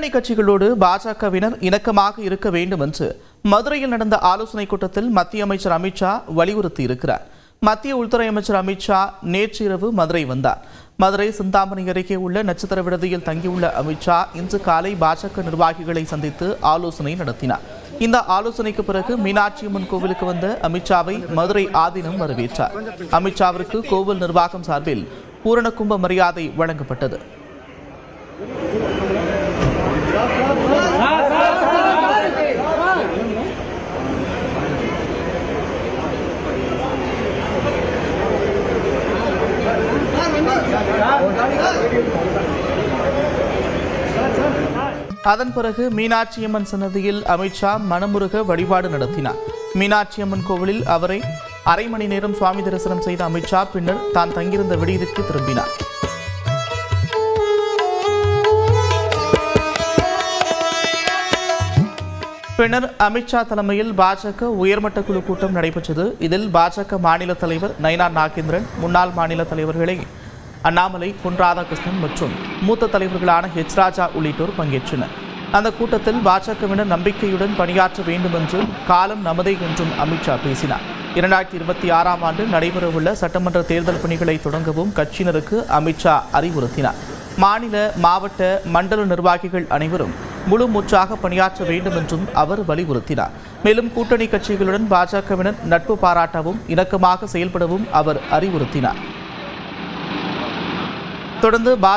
கூட்டணி கட்சிகளோடு பாஜகவினர் இணக்கமாக இருக்க வேண்டும் என்று மதுரையில் நடந்த ஆலோசனைக் கூட்டத்தில் மத்திய அமைச்சர் அமித்ஷா வலியுறுத்தியிருக்கிறார். மத்திய உள்துறை அமைச்சர் அமித்ஷா நேற்று இரவு மதுரை வந்தார். மதுரை சிந்தாமணி அருகே உள்ள நட்சத்திர விடுதியில் தங்கியுள்ள அமித்ஷா இன்று காலை பாஜக நிர்வாகிகளை சந்தித்து ஆலோசனை நடத்தினார். இந்த ஆலோசனைக்கு பிறகு மீனாட்சியம்மன் கோவிலுக்கு வந்த அமித்ஷாவை மதுரை ஆதீனம் வரவேற்றார். அமித்ஷாவிற்கு கோவில் நிர்வாகம் சார்பில் பூரண கும்ப மரியாதை வழங்கப்பட்டது. அதன் பிறகு மீனாட்சியம்மன் சன்னதியில் அமித்ஷா மனமுருக வழிபாடு நடத்தினார். மீனாட்சியம்மன் கோவிலில் அவரை அரை மணி நேரம் சுவாமி தரிசனம் செய்த அமித்ஷா பின்னர் தான் தங்கியிருந்த விடுதிக்கு திரும்பினார். பின்னர் அமித்ஷா தலைமையில் பாஜக உயர்மட்ட குழு கூட்டம் நடைபெற்றது. இதில் பாஜக மாநில தலைவர் நயினார் நாகேந்திரன், முன்னாள் மாநில தலைவர்களை அண்ணாமலை, பொன் ராதாகிருஷ்ணன் மற்றும் மூத்த தலைவர்களான ஹெச் ராஜா உள்ளிட்டோர் பங்கேற்றனர். அந்த கூட்டத்தில் பாஜகவினர் நம்பிக்கையுடன் பணியாற்ற வேண்டும் என்றும் காலம் நமதே என்றும் அமித்ஷா பேசினார். 2026ஆம் ஆண்டு நடைபெறவுள்ள சட்டமன்ற தேர்தல் பணிகளை தொடங்கவும் கட்சியினருக்கு அமித்ஷா அறிவுறுத்தினார். மாநில, மாவட்ட, மண்டல நிர்வாகிகள் அனைவரும் முழு மூச்சாக பணியாற்ற வேண்டும் என்றும் அவர் வலியுறுத்தினார். மேலும் கூட்டணி கட்சிகளுடன் பாஜகவினர் நட்பு பாராட்டவும் இணக்கமாக செயல்படவும் அவர் அறிவுறுத்தினார். தொடர்ந்து